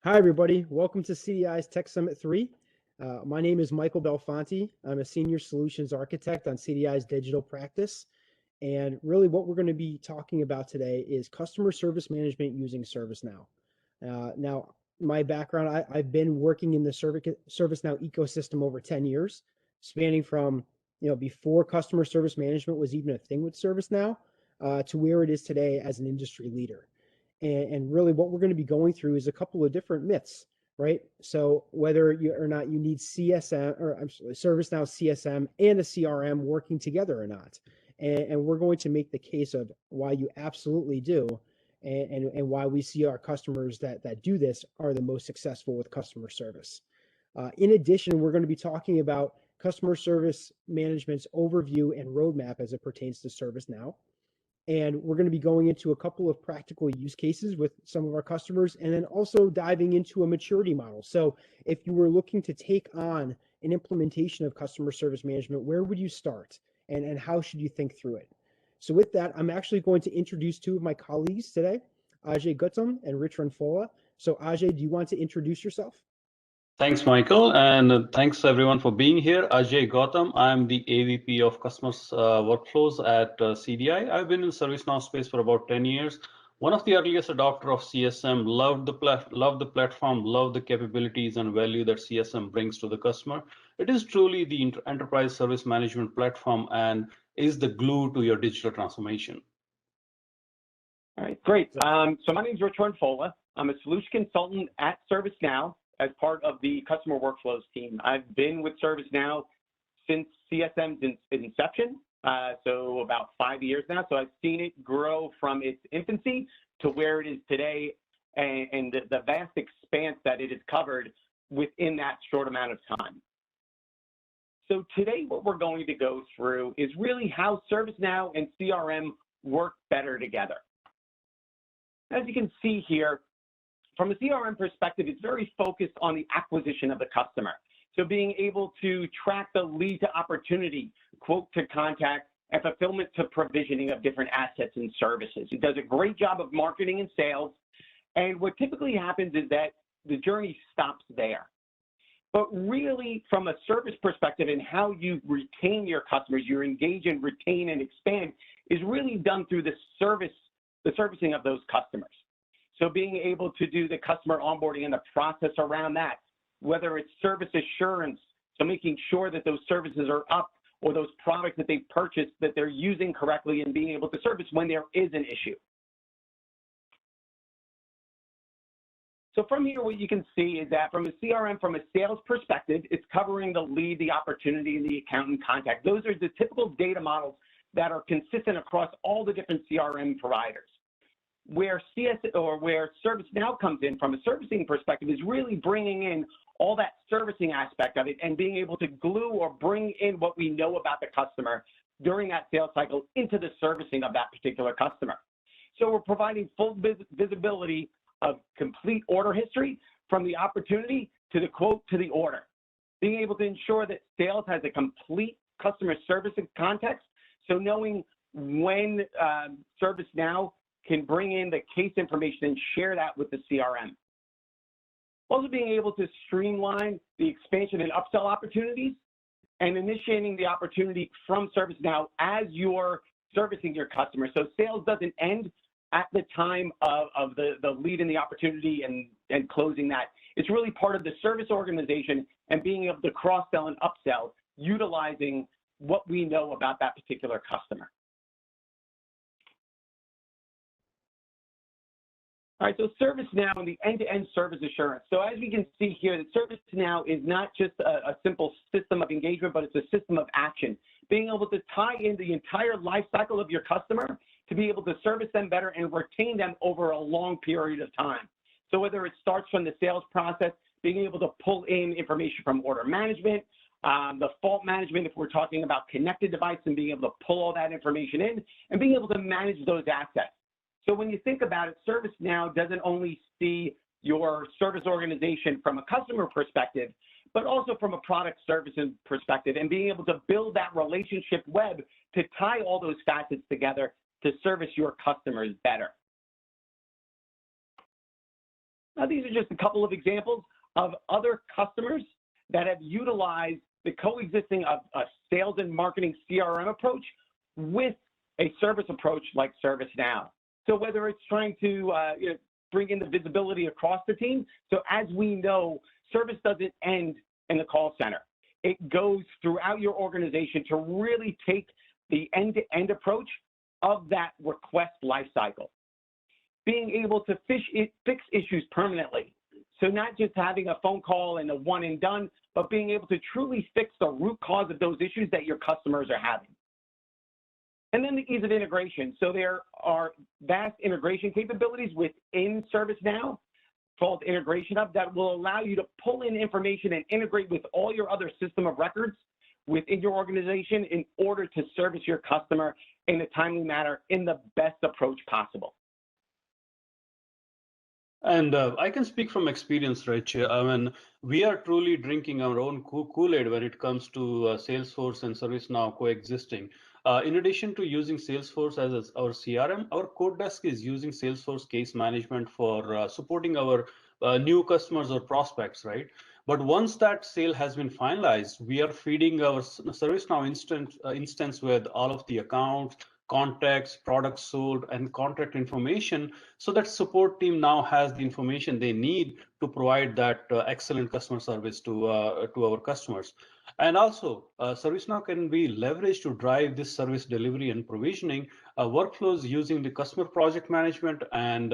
Hi, everybody. Welcome to CDI's Tech Summit 3. My name is Michael Belfonte. I'm a Senior Solutions Architect on CDI's digital practice. And really what we're going to be talking about today is customer service management using ServiceNow. Now, my background, I've been working in the ServiceNow ecosystem over 10 years, spanning from, before customer service management was even a thing with ServiceNow, to where it is today as an industry leader. And really what we're going to be going through is a couple of different myths, right? So whether you or not you need CSM, or I'm sorry, ServiceNow CSM and a CRM working together or not. And we're going to make the case of why you absolutely do, and why we see our customers that do this are the most successful with customer service. In addition, we're going to be talking about customer service management's overview and roadmap as it pertains to ServiceNow. And we're going to be going into a couple of practical use cases with some of our customers, and then also diving into a maturity model. So if you were looking to take on an implementation of customer service management, where would you start? And how should you think through it? So with that, I'm actually going to introduce two of my colleagues today, Ajay Gautam and Rich Ranfola. So Ajay, do you want to introduce yourself? Thanks, Michael, and thanks everyone for being here. Ajay Gautam, I'm the AVP of Customer Workflows at CDI. I've been in the ServiceNow space for about 10 years. One of the earliest adopter of CSM, loved the platform, loved the capabilities and value that CSM brings to the customer. It is truly the enterprise service management platform and is the glue to your digital transformation. All right, great. So my name is Rich Ranfola. I'm a solution consultant at ServiceNow as part of the customer workflows team. I've been with ServiceNow since CSM's inception, so about 5 years now. So I've seen it grow from its infancy to where it is today, and the vast expanse that it has covered within that short amount of time. So today what we're going to go through is really how ServiceNow and CRM work better together. As you can see here, from a CRM perspective, it's very focused on the acquisition of the customer. So being able to track the lead to opportunity, quote to contact, and fulfillment to provisioning of different assets and services. It does a great job of marketing and sales. And what typically happens is that the journey stops there. But really, from a service perspective and how you retain your customers, you engage and retain and expand, is really done through the servicing of those customers. So being able to do the customer onboarding and the process around that, whether it's service assurance, so making sure that those services are up, or those products that they've purchased that they're using correctly, and being able to service when there is an issue. So from here, what you can see is that from a CRM, from a sales perspective, it's covering the lead, the opportunity, and the account and contact. Those are the typical data models that are consistent across all the different CRM providers. Where ServiceNow comes in from a servicing perspective is really bringing in all that servicing aspect of it and being able to glue or bring in what we know about the customer during that sales cycle into the servicing of that particular customer. So we're providing full visibility of complete order history from the opportunity to the quote to the order. Being able to ensure that sales has a complete customer service context, so knowing when ServiceNow can bring in the case information and share that with the CRM. Also being able to streamline the expansion and upsell opportunities and initiating the opportunity from ServiceNow as you're servicing your customer. So sales doesn't end at the time of the lead and the opportunity and closing that. It's really part of the service organization and being able to cross-sell and upsell, utilizing what we know about that particular customer. All right, so ServiceNow and the end-to-end service assurance. So as we can see here, that ServiceNow is not just a simple system of engagement, but it's a system of action. Being able to tie in the entire life cycle of your customer to be able to service them better and retain them over a long period of time. So whether it starts from the sales process, being able to pull in information from order management, the fault management, if we're talking about connected device, and being able to pull all that information in and being able to manage those assets. So when you think about it, ServiceNow doesn't only see your service organization from a customer perspective, but also from a product services perspective, and being able to build that relationship web to tie all those facets together to service your customers better. Now, these are just a couple of examples of other customers that have utilized the coexisting of a sales and marketing CRM approach with a service approach like ServiceNow. So whether it's trying to bring in the visibility across the team, so as we know, service doesn't end in the call center. It goes throughout your organization to really take the end-to-end approach of that request lifecycle. Being able to fix issues permanently. So not just having a phone call and a one and done, but being able to truly fix the root cause of those issues that your customers are having. And then the ease of integration. So there are vast integration capabilities within ServiceNow called Integration Hub that will allow you to pull in information and integrate with all your other system of records within your organization in order to service your customer in a timely manner in the best approach possible. And I can speak from experience, Rich. I mean, we are truly drinking our own Kool-Aid when it comes to Salesforce and ServiceNow coexisting. In addition to using Salesforce as our CRM, our code desk is using Salesforce case management for supporting our new customers or prospects, right? But once that sale has been finalized, we are feeding our ServiceNow instance with all of the accounts, contacts, products sold, and contract information, so that support team now has the information they need to provide that excellent customer service to our customers. And also, ServiceNow can be leveraged to drive this service delivery and provisioning workflows using the customer project management and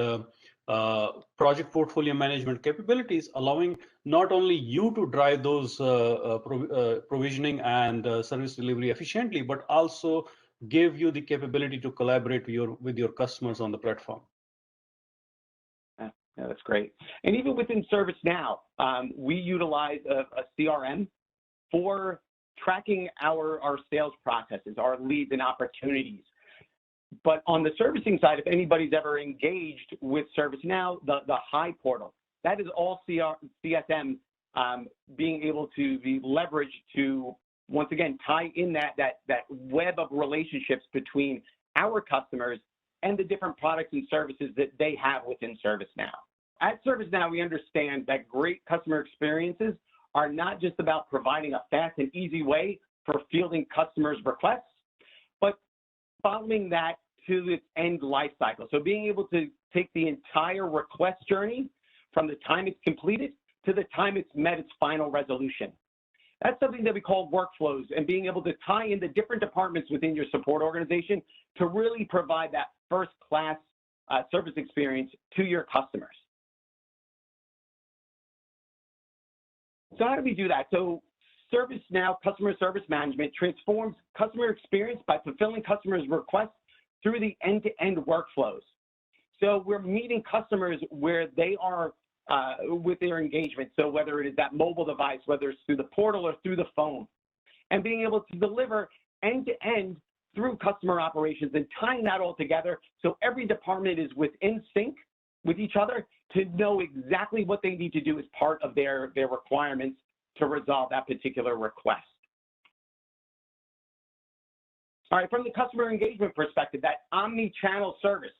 project portfolio management capabilities, allowing not only you to drive those provisioning and service delivery efficiently, but also give you the capability to collaborate with your customers on the platform. Yeah, that's great. And even within ServiceNow, we utilize a CRM for tracking our sales processes, our leads and opportunities. But on the servicing side, if anybody's ever engaged with ServiceNow, the High portal, that is all CSM being able to be leveraged to, once again, tie in that web of relationships between our customers and the different products and services that they have within ServiceNow. At ServiceNow, we understand that great customer experiences are not just about providing a fast and easy way for fielding customers' requests, but following that to its end life cycle. So being able to take the entire request journey from the time it's completed to the time it's met its final resolution. That's something that we call workflows, and being able to tie in the different departments within your support organization to really provide that first-class service experience to your customers. So how do we do that? So ServiceNow Customer Service Management transforms customer experience by fulfilling customers' requests through the end-to-end workflows. So we're meeting customers where they are with their engagement. So whether it is that mobile device, whether it's through the portal or through the phone, and being able to deliver end-to-end through customer operations and tying that all together so every department is within sync with each other to know exactly what they need to do as part of their requirements to resolve that particular request. All right, from the customer engagement perspective, that omni-channel service,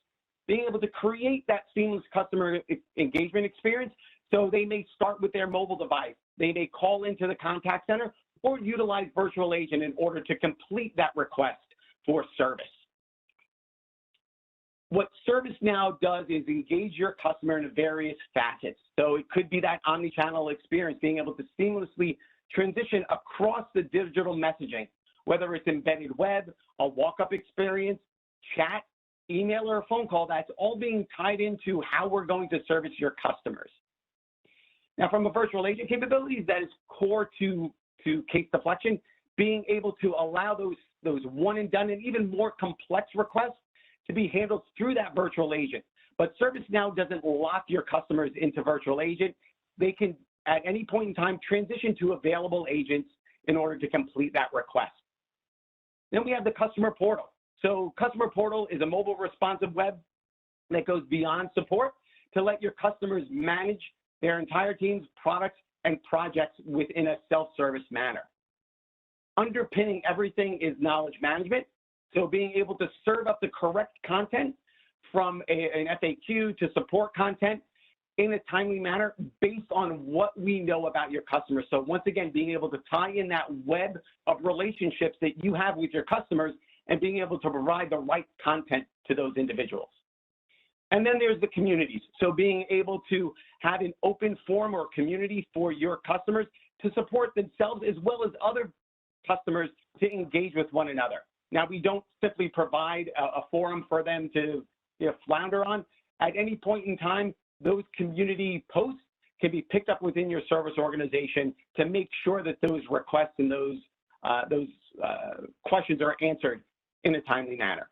being able to create that seamless customer engagement experience. So they may start with their mobile device, they may call into the contact center or utilize virtual agent in order to complete that request for service. What ServiceNow does is engage your customer in various facets. So it could be that omni-channel experience, being able to seamlessly transition across the digital messaging, whether it's embedded web, a walk-up experience, chat, email, or a phone call. That's all being tied into how we're going to service your customers. Now, from a virtual agent capabilities, that is core to case deflection, being able to allow those one and done and even more complex requests to be handled through that virtual agent. But ServiceNow doesn't lock your customers into virtual agent. They can, at any point in time, transition to available agents in order to complete that request. Then we have the customer portal. So customer portal is a mobile responsive web that goes beyond support to let your customers manage their entire team's products and projects within a self-service manner. Underpinning everything is knowledge management. So being able to serve up the correct content from an FAQ to support content in a timely manner based on what we know about your customers. So once again, being able to tie in that web of relationships that you have with your customers and being able to provide the right content to those individuals. And then there's the communities. So being able to have an open forum or community for your customers to support themselves as well as other customers to engage with one another. Now, we don't simply provide a forum for them to flounder on. At any point in time, those community posts can be picked up within your service organization to make sure that those requests and those questions are answered in a timely manner.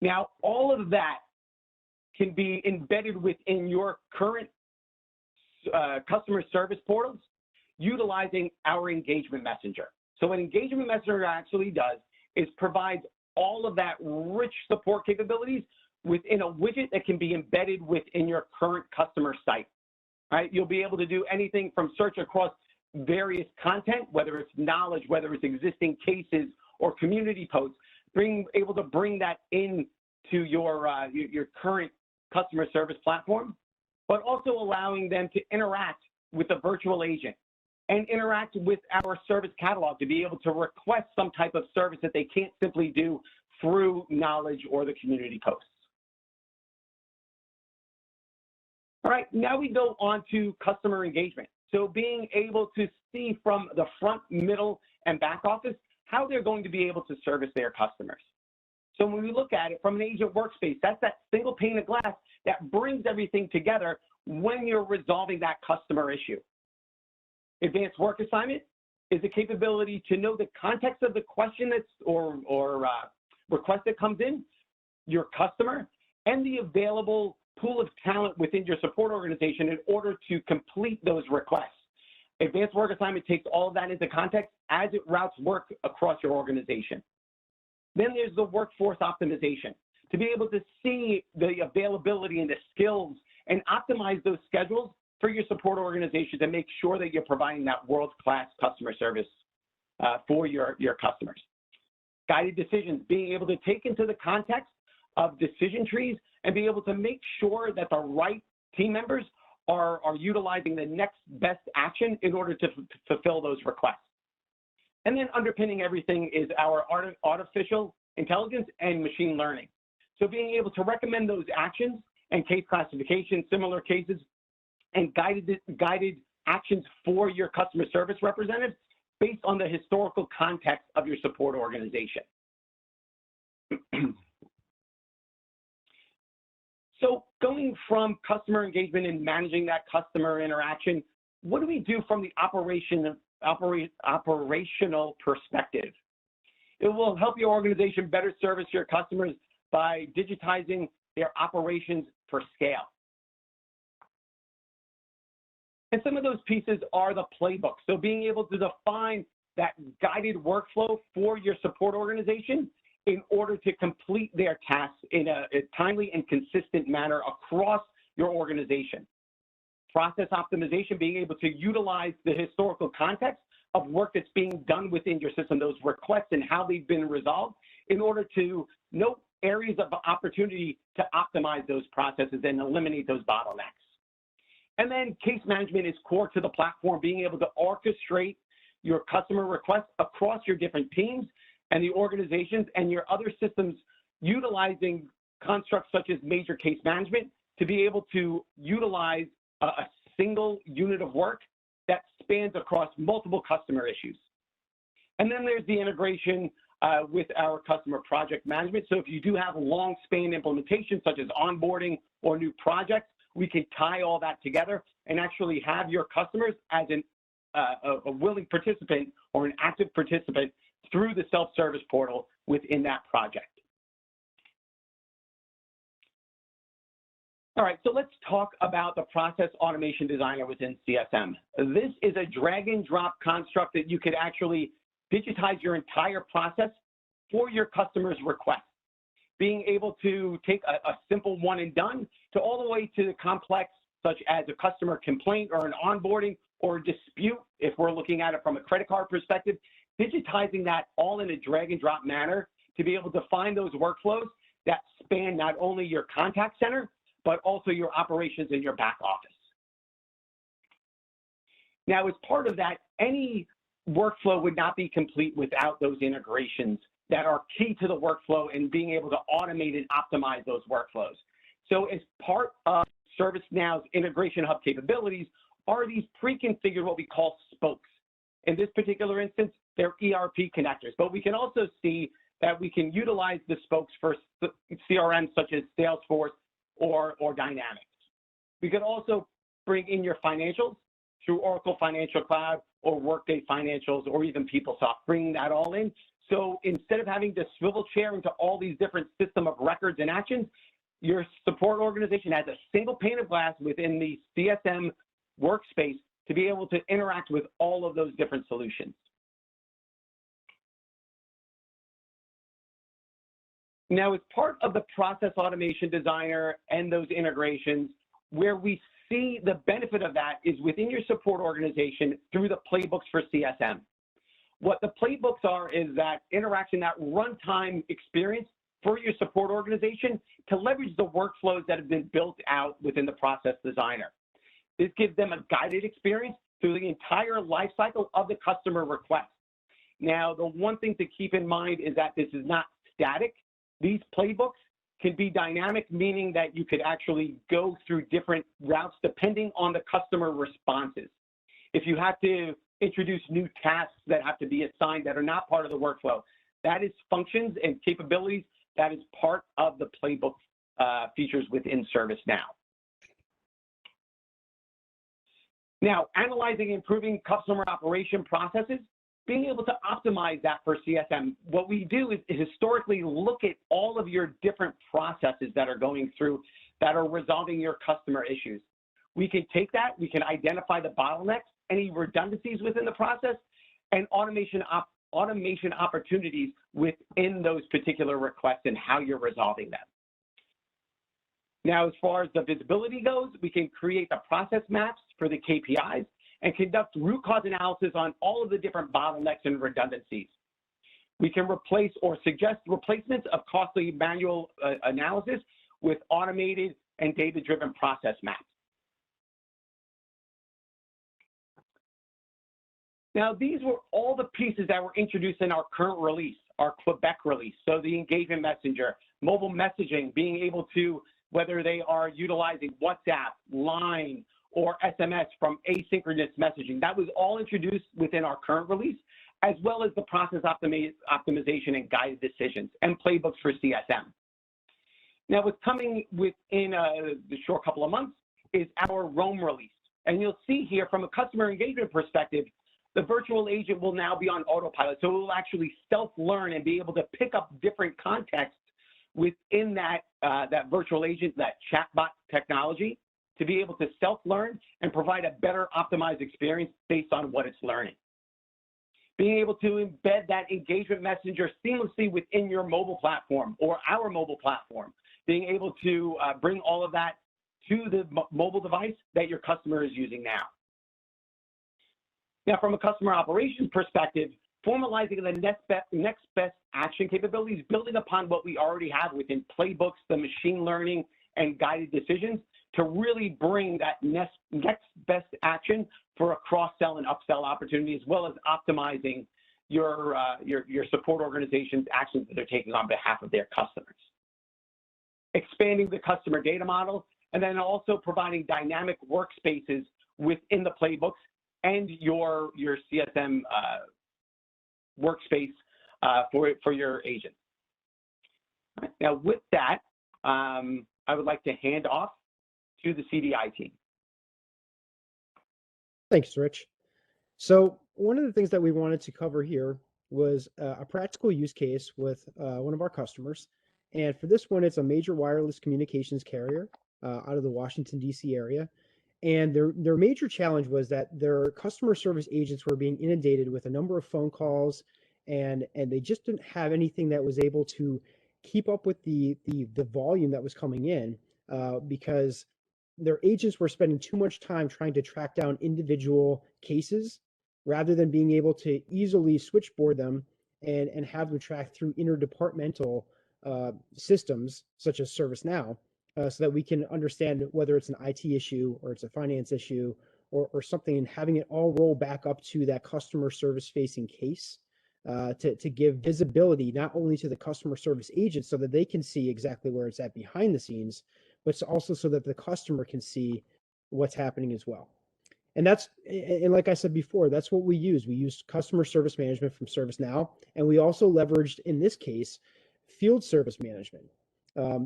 Now, all of that can be embedded within your current customer service portals utilizing our engagement messenger. So what engagement messenger actually does is provides all of that rich support capabilities within a widget that can be embedded within your current customer site, right? You'll be able to do anything from search across various content, whether it's knowledge, whether it's existing cases or community posts, able to bring that in to your current customer service platform, but also allowing them to interact with the virtual agent and interact with our service catalog to be able to request some type of service that they can't simply do through knowledge or the community posts. All right, now we go on to customer engagement. So being able to see from the front, middle, and back office how they're going to be able to service their customers. So when we look at it from an agent workspace, that's that single pane of glass that brings everything together when you're resolving that customer issue. Advanced work assignment is the capability to know the context of the question that's or request that comes in, your customer, and the available pool of talent within your support organization in order to complete those requests. Advanced work assignment takes all of that into context as it routes work across your organization. Then there's the workforce optimization, to be able to see the availability and the skills and optimize those schedules for your support organization to make sure that you're providing that world-class customer service for your customers. Guided decisions, being able to take into the context of decision trees and be able to make sure that the right team members are utilizing the next best action in order to fulfill those requests. And then underpinning everything is our artificial intelligence and machine learning. So being able to recommend those actions and case classification, similar cases, and guided actions for your customer service representatives based on the historical context of your support organization. So going from customer engagement and managing that customer interaction, what do we do from the operational perspective? It will help your organization better service your customers by digitizing their operations for scale. And some of those pieces are the playbook. So being able to define that guided workflow for your support organization in order to complete their tasks in a timely and consistent manner across your organization. Process optimization, being able to utilize the historical context of work that's being done within your system, those requests and how they've been resolved in order to note areas of opportunity to optimize those processes and eliminate those bottlenecks. And then case management is core to the platform, being able to orchestrate your customer requests across your different teams and the organizations and your other systems, utilizing constructs such as major case management to be able to utilize a single unit of work that spans across multiple customer issues. And then there's the integration with our customer project management. So if you do have long span implementations such as onboarding or new projects, we can tie all that together and actually have your customers as a willing participant or an active participant through the self-service portal within that project. All right, so let's talk about the Process Automation Designer within CSM. This is a drag and drop construct that you could actually digitize your entire process for your customer's request. Being able to take a simple one and done to all the way to the complex, such as a customer complaint or an onboarding or a dispute, if we're looking at it from a credit card perspective, digitizing that all in a drag and drop manner to be able to find those workflows that span not only your contact center, but also your operations and your back office. Now, as part of that, any workflow would not be complete without those integrations that are key to the workflow and being able to automate and optimize those workflows. So as part of ServiceNow's integration hub capabilities are these pre-configured, what we call spokes. In this particular instance, they're ERP connectors, but we can also see that we can utilize the spokes for CRM such as Salesforce or Dynamics. We could also bring in your financials through Oracle Financial Cloud or Workday Financials or even PeopleSoft, bringing that all in. So instead of having to swivel chair into all these different system of records and actions, your support organization has a single pane of glass within the CSM workspace to be able to interact with all of those different solutions. Now, as part of the process automation designer and those integrations, where we see the benefit of that is within your support organization through the playbooks for CSM. What the playbooks are is that interaction, that runtime experience for your support organization to leverage the workflows that have been built out within the process designer. This gives them a guided experience through the entire life cycle of the customer request. Now, the one thing to keep in mind is that this is not static. These playbooks can be dynamic, meaning that you could actually go through different routes depending on the customer responses. If you have to introduce new tasks that have to be assigned that are not part of the workflow, that is functions and capabilities that is part of the playbook features within ServiceNow. Now, analyzing and improving customer operation processes, being able to optimize that for CSM. What we do is historically look at all of your different processes that are going through that are resolving your customer issues. We can take that, we can identify the bottlenecks, any redundancies within the process, and automation opportunities within those particular requests and how you're resolving them. Now, as far as the visibility goes, we can create the process maps for the KPIs and conduct root cause analysis on all of the different bottlenecks and redundancies. We can replace or suggest replacements of costly manual analysis with automated and data-driven process maps. Now, these were all the pieces that were introduced in our current release, our Quebec release. So the engagement messenger, mobile messaging, being able to, whether they are utilizing WhatsApp, Line, or SMS from asynchronous messaging. That was all introduced within our current release, as well as the process optimization and guided decisions and playbooks for CSM. Now, what's coming within the short couple of months is our Rome release. And you'll see here from a customer engagement perspective, the virtual agent will now be on autopilot. So it will actually self-learn and be able to pick up different contexts within that, that virtual agent, that chatbot technology, to be able to self-learn and provide a better optimized experience based on what it's learning. Being able to embed that engagement messenger seamlessly within your mobile platform or our mobile platform, being able to bring all of that to the mobile device that your customer is using now. Now, from a customer operations perspective, formalizing the next best action capabilities, building upon what we already have within playbooks, the machine learning, and guided decisions to really bring that next best action for a cross-sell and upsell opportunity, as well as optimizing your support organization's actions that they're taking on behalf of their customers. Expanding the customer data model, and then also providing dynamic workspaces within the playbooks and your CSM workspace for your agents. Right. Now, with that, I would like to hand off to the CDI team. Thanks, Rich. So one of the things that we wanted to cover here was a practical use case with one of our customers. And for this one, it's a major wireless communications carrier out of the Washington, D.C. area. And their major challenge was that their customer service agents were being inundated with a number of phone calls, and they just didn't have anything that was able to keep up with the volume that was coming in because their agents were spending too much time trying to track down individual cases rather than being able to easily switchboard them and have them track through interdepartmental systems such as ServiceNow so that we can understand whether it's an IT issue or it's a finance issue or something, and having it all roll back up to that customer service facing case to give visibility not only to the customer service agent so that they can see exactly where it's at behind the scenes, but also so that the customer can see what's happening as well. And like I said before, that's what we use. We use customer service management from ServiceNow, and we also leveraged, in this case, field service management.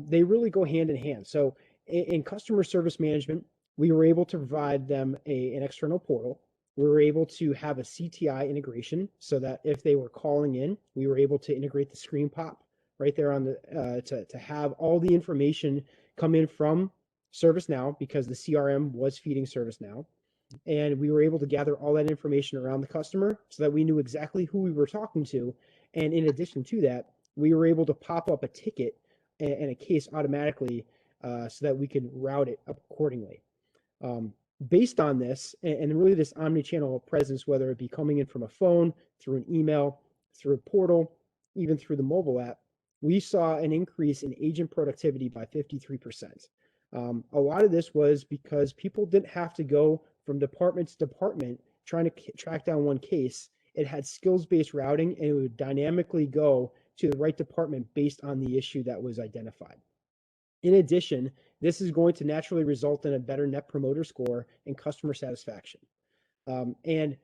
They really go hand in hand. So in customer service management, we were able to provide them an external portal. We were able to have a CTI integration so that if they were calling in, we were able to integrate the screen pop right there on the to have all the information come in from ServiceNow, because the CRM was feeding ServiceNow. And we were able to gather all that information around the customer so that we knew exactly who we were talking to. And in addition to that, we were able to pop up a ticket and a case automatically so that we could route it accordingly. Based on this, and really this omni-channel presence, whether it be coming in from a phone, through an email, through a portal, even through the mobile app, we saw an increase in agent productivity by 53%. A lot of this was because people didn't have to go from department to department trying to track down one case. It had skills-based routing, and it would dynamically go to the right department based on the issue that was identified. In addition, this is going to naturally result in a better net promoter score and customer satisfaction. And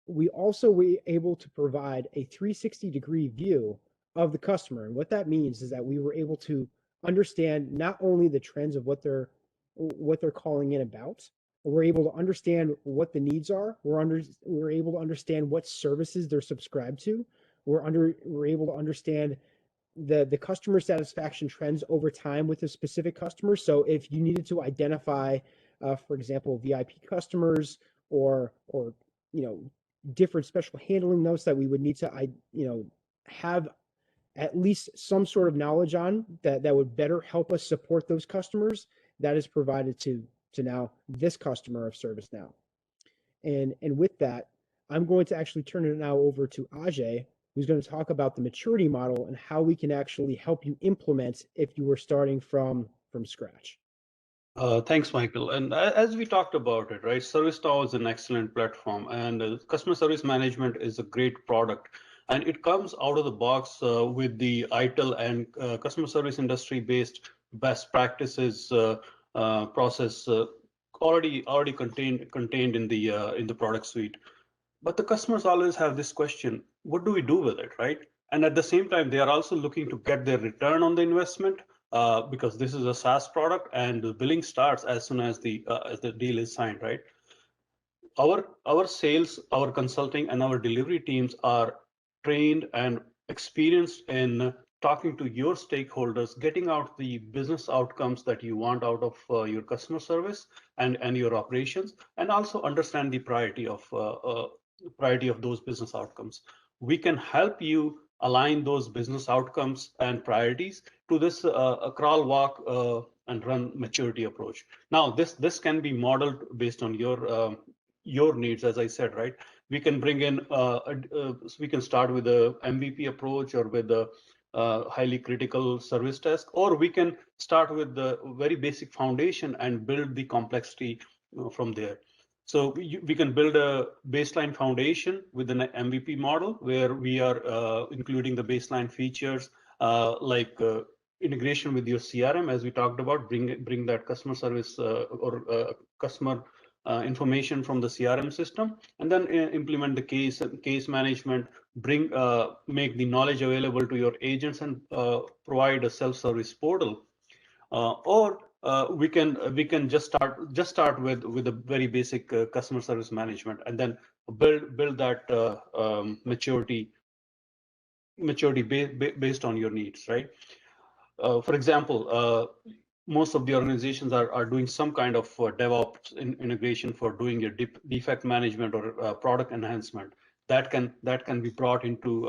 we also were able to provide a 360-degree view of the customer. And what that means is that we were able to understand not only the trends of what they're calling in about, but we're able to understand what the needs are. We're able to understand what services they're subscribed to. We're able to understand the customer satisfaction trends over time with a specific customer. So if you needed to identify, for example, VIP customers or different special handling notes that we would need to have at least some sort of knowledge on that would better help us support those customers, that is provided to now this customer of ServiceNow. And with that, I'm going to actually turn it now over to Ajay, who's going to talk about the maturity model and how we can actually help you implement if you were starting from scratch. Thanks, Michael. And as we talked about it, right, ServiceNow is an excellent platform, and customer service management is a great product. And it comes out of the box with the ITIL and customer service industry-based best practices process already contained in the product suite. But the customers always have this question: what do we do with it, right? And at the same time, they are also looking to get their return on the investment because this is a SaaS product, and the billing starts as soon as the deal is signed, right? Our sales, our consulting, and our delivery teams are trained and experienced in talking to your stakeholders, getting out the business outcomes that you want out of your customer service and your operations, and also understand the priority of those business outcomes. We can help you align those business outcomes and priorities to this crawl, walk, and run maturity approach. Now, this can be modeled based on your needs, as I said, right? We can bring in, we can start with a MVP approach or with a highly critical service desk, or we can start with the very basic foundation and build the complexity from there. So we can build a baseline foundation with an MVP model where we are including the baseline features like integration with your CRM, as we talked about, bring that customer service or customer information from the CRM system, and then implement the case management, make the knowledge available to your agents, and provide a self-service portal. Or we can just start with a very basic customer service management, and then build that maturity based on your needs, right? For example, most of the organizations are doing some kind of DevOps integration for doing your defect management or product enhancement. That can be brought into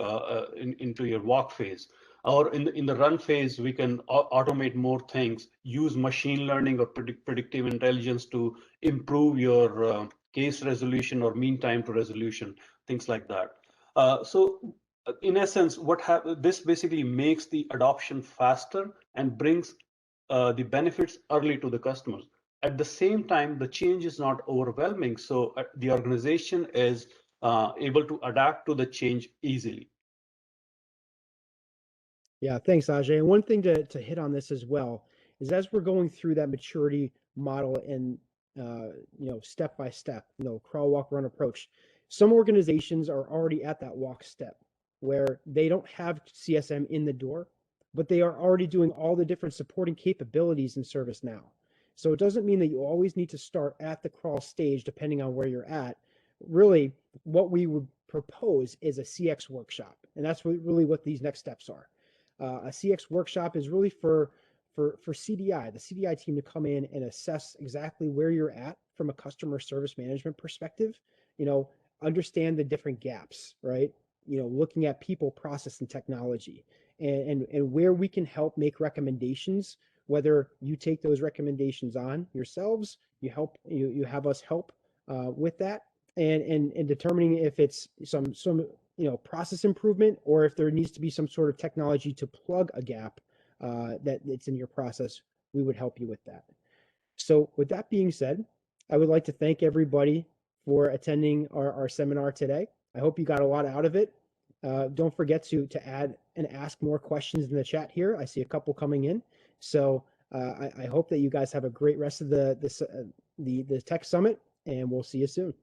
your walk phase. Or in the run phase, we can automate more things, use machine learning or predictive intelligence to improve your case resolution or mean time to resolution, things like that. So in essence, this basically makes the adoption faster and brings the benefits early to the customers. At the same time, the change is not overwhelming, so the organization is able to adapt to the change easily. Yeah, thanks, Ajay. And one thing to hit on this as well is as we're going through that maturity model and step by step, crawl, walk, run approach. Some organizations are already at that walk step where they don't have CSM in the door, but they are already doing all the different supporting capabilities in ServiceNow. So it doesn't mean that you always need to start at the crawl stage, depending on where you're at. Really, what we would propose is a CX workshop, and that's really what these next steps are. A CX workshop is really for CDI, the CDI team, to come in and assess exactly where you're at from a customer service management perspective, understand the different gaps, right? Looking at people, process, and technology, and where we can help make recommendations, whether you take those recommendations on yourselves, you have us help with that, and determining if it's some process improvement, or if there needs to be some sort of technology to plug a gap that it's in your process. We would help you with that. So with that being said, I would like to thank everybody for attending our seminar today. I hope you got a lot out of it. Don't forget to add and ask more questions in the chat here. I see a couple coming in. So I hope that you guys have a great rest of the Tech Summit, and we'll see you soon.